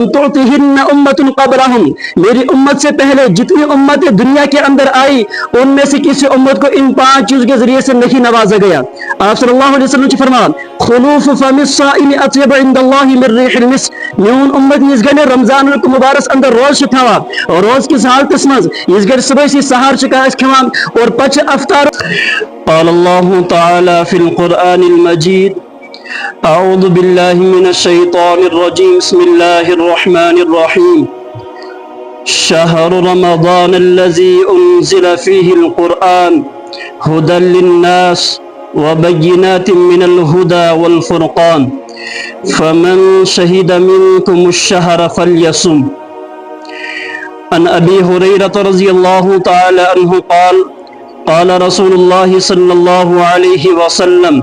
تعطہن امت قبلہم، میری امت سے پہلے جتنی امتیں دنیا کے اندر آئی ان میں سے کسی امت کو ان 5 چیزوں کے ذریعے سے نہیں نوازا گیا۔ آپ صلی اللہ علیہ وسلم کی فرمان خلوف فم الصائم اطیب عند اللہ من ریح المسک، میون امت اس گنے رمضان کو مبارک اندر روز تھاوا اور روز کی حالتس مز اس گنے صبح سی سحر چکاس کھوان اور پچ افطار۔ قال اللہ تعالی فی القرآن المجید اعوذ باللہ من الشیطان الرجیم بسم اللہ الرحمن الرحیم شہر رمضان الذی انزل فیہ القرآن ہدى للناس وبینات من الہدى والفرقان فمن شہد منکم الشہر فلیصم۔ عن ابی ہریرہ رضی اللہ تعالی عنہ قال قال رسول اللہ صلی اللہ علیہ وسلم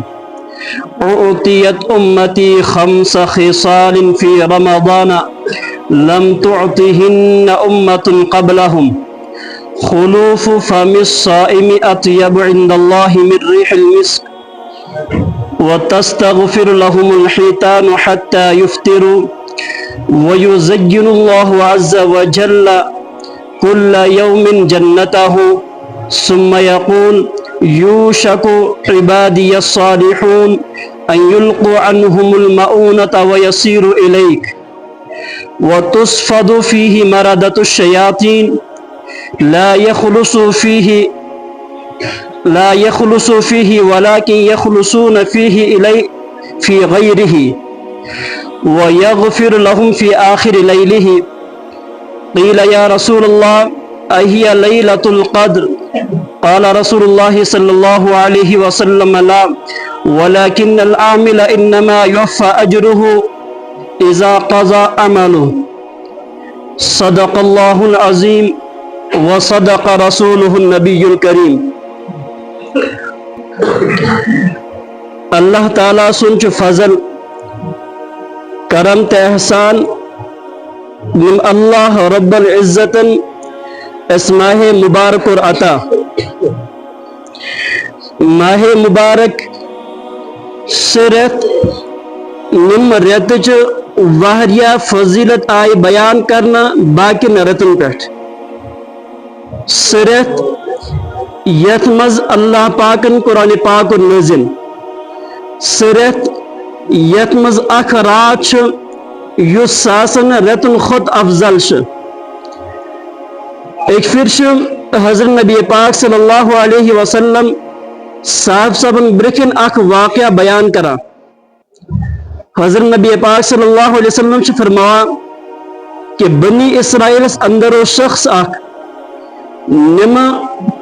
اعطیت امتی 5 خصال فی رمضان لم تعطہن امت قبلہم خلوف فم الصائم اطیب عند اللہ من ریح المسک وتستغفر لهم الحیتان حتى يفطروا ويزين الله عز وجل كل يوم جنته ثم يقول يوشك عبادي الصالحون أن يلقوا عنهم المؤونة ويصير إليك وتصفد فيه مردة الشياطين لا يخلص فيه ولكن يخلصون فيه إليه في غيره ويغفر لهم في آخر ليله قيل يا رسول الله أهي ليلة القدر قال رسول الله صلى الله عليه وسلم لا ولكن العامل إنما يوفى أجره إذا قضى عمله صدق الله العظيم وصدق رسوله النبي الكريم۔ اللہ تعالیٰ سنچ فضل کرم تے احسان نم اللہ رب العزت اس ماہ مبارک اور عطا ماہ مبارک سرت نم ریتچ واریہ فضیلت آئی بیان کرنا باقی رتن پہ سرت یت مز اللہ پاکن قرآن پاک نازل سرت یت مز اخ رات یس ساسن رتن خود افضل ایک پھر حضرت نبی پاک صلی اللہ علیہ وسلم صاحب صبن برکن اخ واقعہ بیان کرا۔ حضرت نبی پاک صلی اللہ علیہ وسلم سے فرمایا کہ بنی اسرائیل اندر و شخص اخ نم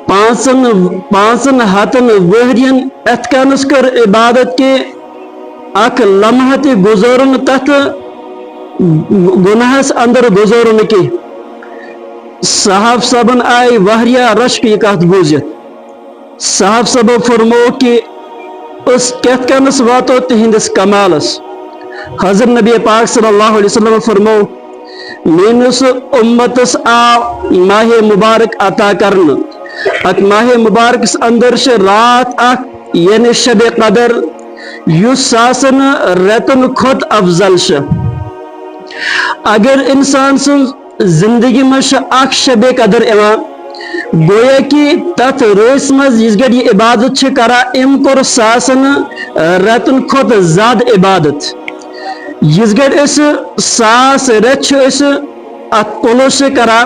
5 ہاتن وہرین اتکانس کر عبادت کے اخ لمحت گزارن تحت گناہس اندر گزارن کی صاحب صبن آئی واریہ رشک یہ کہت بوزت صاحب صبن فرمو کہ اس کہت کنس واتو تہندس کمالس حضرت نبی پاک صلی اللہ علیہ وسلم فرمو مینس امتس آ ماہ مبارک عطا کرن ات ماہ مبارک اندر سے رات اک یعنی شب قدر یس ساسن رتن خود افضل اگر انسان سن زندگی مش اک شب قدر ایوان گویا کہ تت روز مز اس گڑ یہ عبادت کرا ام کور ساسن رتن خود زاد عبادت اس گڑ اس ساس رت ات پلو سے کرا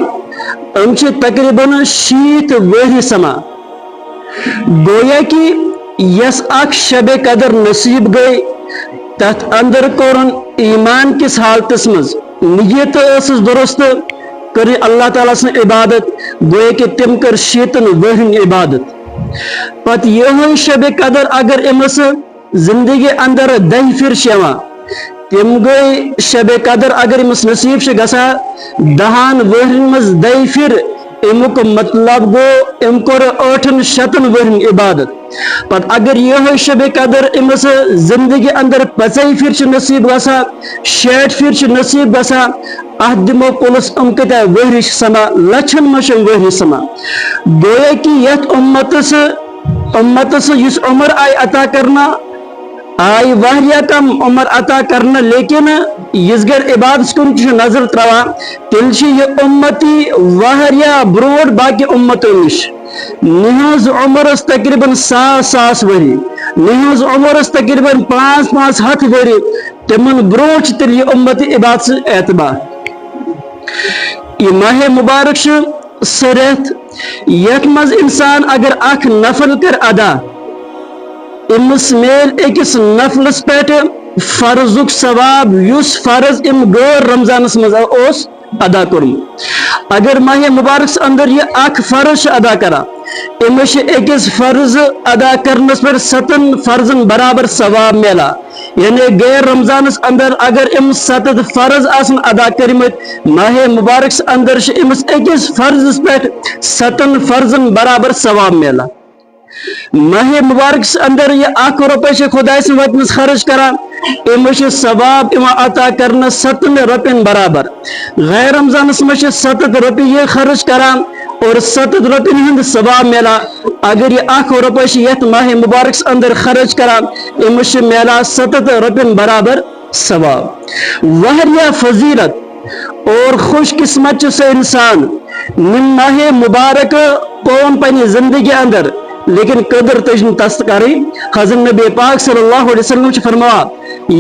ام تقریباً 60 وہری سما گویا کہ یس اک شب قدر نصیب گئی تت اندر کورن ایمان کس حالتس مز نیت اس درست کری اللہ تعالیٰ سن عبادت گویا کہ تم کر 60 وہرن عبادت پت یہ شب قدر اگر امس زندگی اندر 10 پھر شیوان تم گئی شب قدر اگر امس نصیب سے گسا 10 وہرن مز 10 پھر امک مطلب گو ام کور 800 وہرن عبادت پت اگر یہ شب قدر امس زندگی اندر 50 پھر نصیب گسا 60 پھر نصیب گسا ات دمو پولس ام کتا وہری سما لچھن مشن وہری سما گویا کہ یت امتس یس عمر آئی عطا کرنا آئی واریاہ کم عمر عطا کرنا لیکن اس گر عبادت کن نظر ترا تیل یہ امتی واریاہ بروٹ باقی امتوں نش نہز عمر تقریباً 100 وری نہز عمر تقریباً 500 وری تمن بروٹ تیل یہ امت عبادت سے اعتبار یہ ماہ مبارک سرت یت مز انسان اگر اخ نفل کر ادا امس میل اکس نفلس پہ فرضک ثواب یس فرض ام غیر رمضانس مز ادا کورم اگر ماہ مبارک اندر یہ اخ فرض ادا کرا امس اکس فرض ادا کرنس پر 7 فرضن برابر ثواب ملا یعنی غیر رمضانس اندر اگر ام 7 فرض آسن ادا کرمت ماہ مبارک اندر امس اکس فرض پہ 7 فرضن برابر ثواب ملا ماہ مبارک اندر یہ 1 روپے خدا سے وطنس خرچ کران امس ثواب عطا کرنا 7 رپین برابر غیر رمضانس مجھ 7 رپی یہ خرچ کران اور 7 رپین ہند ثواب ملا اگر یہ 1 روپے یت ماہ مبارک اندر خرچ کران امس ملا 7 رپین برابر ثواب واریاہ فضیلت اور خوش قسمت سے انسان نم ماہ مبارک کون پنی زندگی اندر لیکن قدر تجن تست کری حضرت نبی پاک صلی اللہ علیہ وسلم فرمایا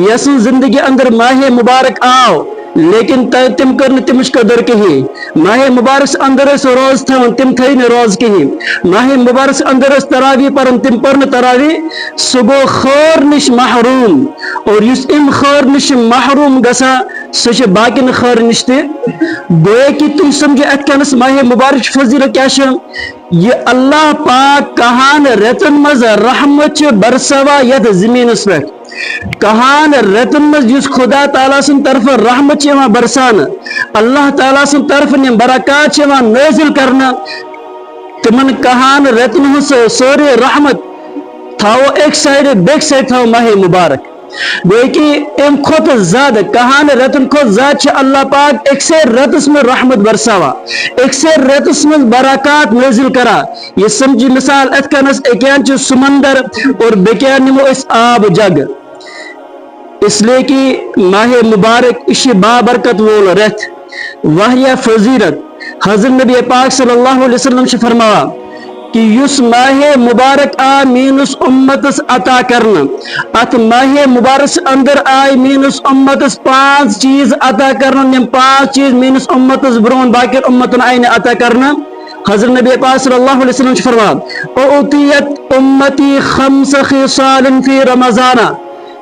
یس زندگی اندر ماہ مبارک آو لیکن تم کرن تمش قدر کہیں ماہ مبارک اندر اس روز تھون تم تھئی نہ روز کہیں ماہ مبارک اندر اس تراوی پرن تم پرن تراوی صبح خور نش محروم اور اس ام خور نش محروم گسا سچ باقی خور نش تہ گویا کہ تم سمجھے اتکنس ماہ مبارک فضیلت کیا ہے یہ اللہ پاک کہان رتن مز رحمت برسوا یت زمینس پہ کہان رتن مز جس خدا تعالیٰ سن طرف رحمت برسان اللہ تعالیٰ سن طرف برکات نازل کرنا تمن کہان رتن سوری رحمت تھاو ایک سائڈ بیک سائڈ تھاو ماہ مبارک گویا کہ ام کھت زیادہ کہان رتن کھت زیادہ اللہ پاک ایک سے رتس میں رحمت برساوا ایک سے رتس میں برکات نازل کرا یہ سمجھی مثال اتکنس ایکیان چھ سمندر اور بیکیان نمو اس آب جگ اس لیے کہ ماہ مبارک اسی بابرکت وول رت واریاہ فضیلت حضرت نبی پاک صلی اللہ علیہ وسلم سے فرمایا کہ یس ماہ مبارک آ مینس امتس عطا کرنا ات ماہ مبارک اندر آئی مینس امتس 5 چیز عطا کرنا یم 5 چیز مینس امتس برون باقی امتن آئی عطا کرنا حضرت نبی پاک صلی اللہ علیہ وسلم فرمایا اعطیت امتی 5 خصال فی رمضان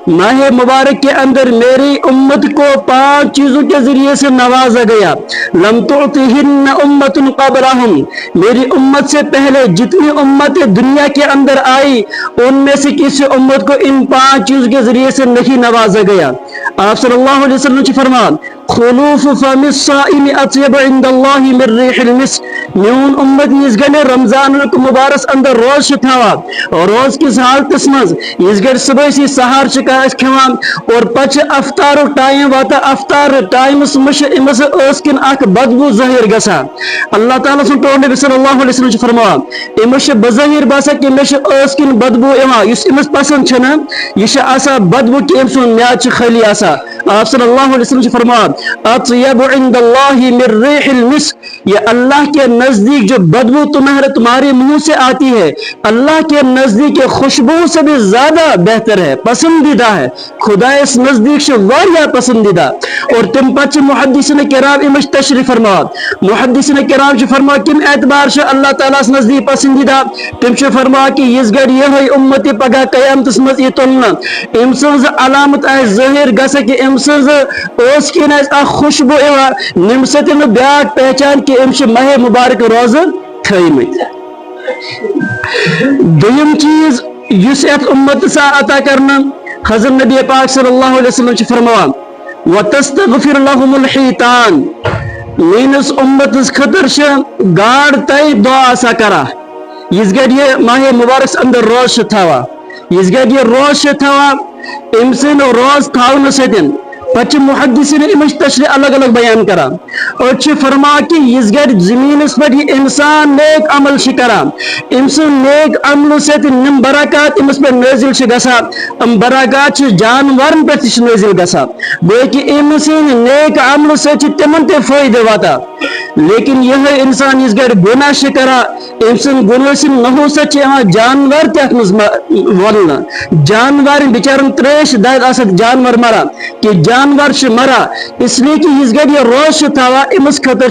ماہ مبارک کے اندر میری امت کو 5 چیزوں کے ذریعے سے نوازا گیا لم تعطہن امت قبلہم میری امت سے پہلے جتنی امت دنیا کے اندر آئی ان میں سے کسی امت کو ان 5 چیزوں کے ذریعے سے نہیں نوازا گیا آپ صلی اللہ علیہ وسلم کی فرمان خلوف فم الصائم اطیب عند اللہ من ریح المسک میون امت اس گنے رمضان کو مبارک اندر روز تھاوا اور روز کی حالت مز اس گھر صبح سی سحر چکا کھوان اور پچ افطار ٹائم واتا افطار ٹائم مش امس اسکن اخ بدبو ظاہر گسا اللہ تعالی سن تو نبی صلی اللہ علیہ وسلم فرمایا امس بظاہر باسا کہ مش اسکن بدبو ایوا اس امس پسند چھنا یہ آسا بدبو کہ ام سن میاچ خالی آسا آپ صلی اللہ علیہ وسلم فرمایا اطیب عند اللہ من ریح المسک یہ اللہ کے نزدیک جو بدبو تمہارے منہ سے آتی ہے اللہ کے نزدیک خوشبو سے بھی زیادہ بہتر ہے پسندیدہ ہے خدا اس نزدیک سے واریاہ پسندیدہ اور تم پچ محدثین کرام امش تشریف فرمایا محدثین کرام جو فرمایا کم اعتبار سے اللہ تعالیٰ اس نزدیک پسندیدہ تم سے فرمایا کہ اس گھر یہ ہے امتی پگہ قیامت مز یہ تلنا ام سنز علامت ہے ظاہر گسا کہ ام سنز اس کی خوشبو ایوا نم ستن بیاک پہچان کہ ام سے ماہ مبارک روز تھیمت دویم چیز یس ات امت سا عطا کرنا حضرت نبی پاک صلی اللہ علیہ وسلم فرمایا وَتَسْتَغْفِرْ لَهُمُ الْحِيطَانِ مینس امتس خطر گاڑ تائی دعا سا کرا اس گھر یہ ماہ مبارک اندر روز تھاوا اس گھر یہ روز تھاوا ام سن روز تھاون ستن پچ محدثین امش تشریح الگ الگ بیان کران اور فرما کہ اس گھر زمین اس پر یہ انسان نیک عمل کران امس نیک عمل سے نم برکات امس پر نازل گسا ام برکات جانورن پر نازل گسا گویا کہ امس نیک عمل سے تمن تے فائدہ واتا لیکن یہ انسان اس گھر گناہ کرا امسن گناہ سن نحو سے جانور تک ولنا جانور بچارن تریش دائد آسد جانور مرا کہ جانور مرا اس لیے کہ اس گھر یہ روش تھا امس خطر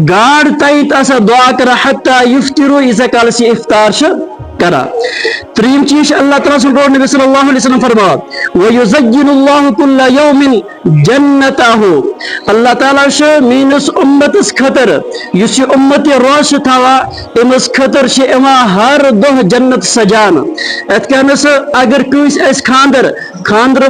گاڑ تائیت آسا دعا کرا حتی یفترو اسے کال سی افطار کرا تریم چیز اللہ تعالیٰ صلی اللہ علیہ وسلم فرما وَيُزَيِّنُ اللَّهُ كُلَّ يَوْمٍ جَنَّتَهُ اللہ تعالیٰ مینس امت اس خطر یس امت روش تھا امس خطر اما ہر دہ جنت سجان اتکنس اگر کس اس خاندر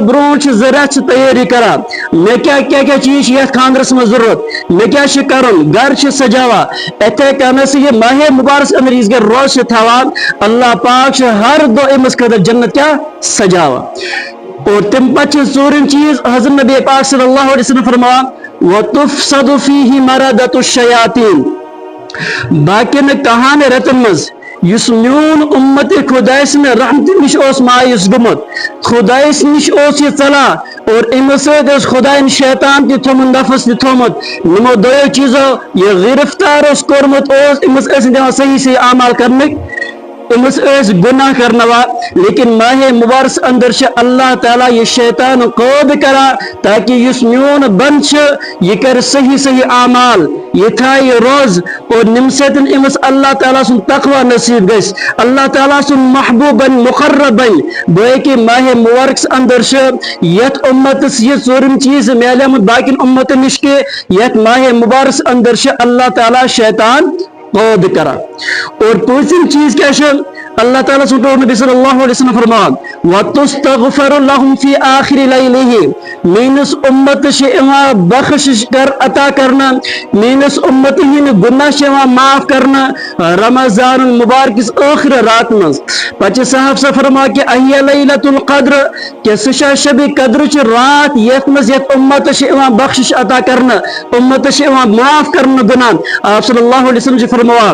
برون زرعت تیاری کرا میں کیا چیز یہ خاندرس میں ضرورت میں کیا کرن گھر سجاوا اتھے کنس یہ ماہ مبارک اندر اس گھر روش تھا اللہ پاک ہر دو امس قدر جنت کیا سجاوا اور تم پچ ژوٗرِم چیز حضرت نبی پاک صلی اللہ علیہ وسلم فرما وَتُفْسَدُ فِيهِ مَرَدَةُ الشَّيَاطِينِ باقین کہان رتن مز یس میون امت خدای سن رحمت نش اوس مایوس گمت خدای نش اوس یہ چلا اور امس خدائن شیطان تہ تھومن نفس تہ تھومت نمو دو چیزو یہ گرفتار اس کورمت اوس امس دِوان صحیح اعمال کرنے امس گناہ کرنا لیکن ماہ مبارس اندر اللہ تعالیٰ یہ شیطان قود کرا تاکہ یس میون بند یہ کر صحیح اعمال یہ تھا یہ روز اور نمسیتن امس اللہ تعالیٰ سن تقوی نصیب گس اللہ تعالیٰ سن محبوب مقرب گوئے کہ ماہ مبارکس اندر یت امت یہ ژوٗرِم چیز میلیمت باقی امت نش کے یت ماہ مبارس اندر اللہ تعالیٰ شیطان قود کرا اور پوچھم چیز کیا اللہ تعالیٰ نبی صلی اللہ علیہ وسلم فرمان وَتُسْتَغْفَرُ لَهُمْ فِي آخِرِ لَيْلِهِ مینس امت اما بخشش کر عطا کرنا مینس امت ہن گناہ معاف کرنا رمضان المبارک اس آخر رات مز پچ صاحب سے فرما کہ اہی لیلۃ القدر کہ سشا شب قدر رات یت مز یت امت اما بخشش عطا کرنا امت اما معاف کرنا گناہ آپ صلی اللہ علیہ وسلم فرموا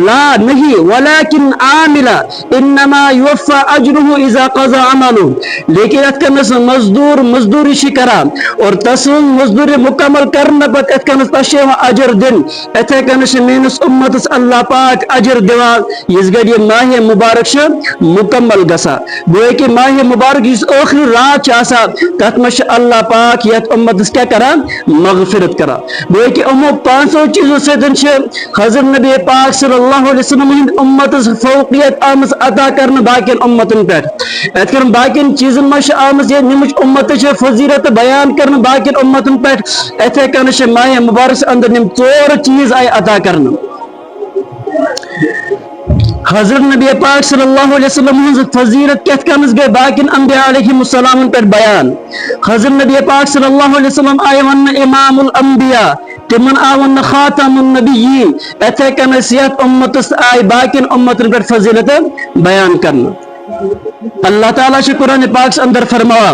لا نہیں ولیکن عامل انما یوفى اجره اذا قضى عمله لیکن اتکنس مزدوری شکرا اور تسون مزدوری مکمل کرنا پت اتکنس تشے اجر دن اتکنس مینس امتس اللہ پاک اجر دیوا اس گڑی ماہ مبارک مکمل گسا گوئے کہ ماہ مبارک اس آخری رات چاسا تت مش اللہ پاک یت امتس کیا کرا مغفرت کرا گوئے کہ امو 500 چیزوں سے دن حضرت نبی پاک صلی اللہ علیہ وسلم امتس فوقیت آمز عطا کرنا باقین امتن پر اتکرم باقین چیزن مش آمز یہ نمچ امت فضیرت بیان کرنا باقین امتن پر اتھے کنش ماہ مبارس اندر نم 4 چیز آئے عطا کرنا حضرت نبی پاک صلی اللہ علیہ وسلم فضیرت کہت کنس گئے باقین انبیاء علیہ السلام پر بیان حضرت نبی پاک صلی اللہ علیہ وسلم آئے ون امام الانبیاء تمن آون خاتم النبیین اتھے کنسیت امتس آئی باقین امتن پر فضیلت بیان کرنا اللہ تعالیٰ سے قرآن پاک اندر فرماوا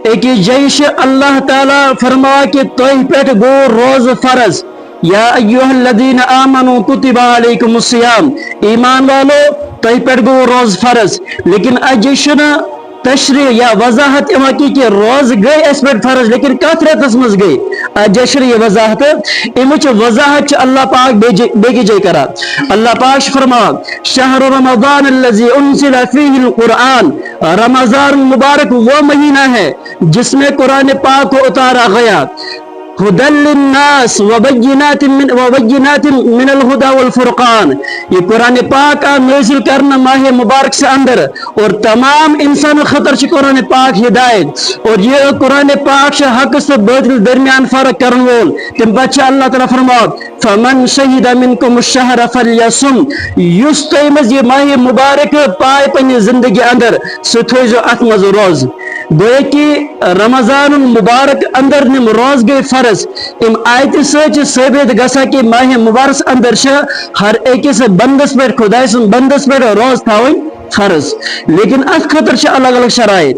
ایک جیش اللہ تعالیٰ فرماوا کہ توہ پیٹ گو روز فرض یا ایوہ الذین آمنوا کتب علیکم الصیام ایمان والو توہ پیٹ گو روز فرض لیکن اجشنا تشریح یا وضاحت اما کی روز گئی اس پر فرض لیکن کثرت مز گئی جشر یہ وضاحت امچ وضاحت اللہ پاک بیگی جے کرا اللہ پاک فرما شہر رمضان الذي انزل فيه القرآن رمضان مبارک وہ مہینہ ہے جس میں قرآن پاک کو اتارا گیا هدى للناس وبينات من الهدى والفرقان یہ قرآن پاک نازل کرنا ماہ مبارک سے اندر اور تمام انسان خطر سے قرآن پاک ہدایت اور یہ قرآن پاک سے حق سے باطل درمیان فرق کرن وول تم بچہ اللہ تعالیٰ فرما فمن شہد منکم الشہر فلیصم یس تیمز یہ ماہ مبارک پائے پنی زندگی اندر ستھوزو اتمز روز گوئے کہ رمضان المبارک اندر نم روز گئے فرض ام آیت سچ ثابت گسا کہ ماہ مبارک اندر ہر ایک سے بندس پر خدای سن بندس پر روز تھاویں فرض لیکن اس خطر الگ الگ شرائط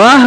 12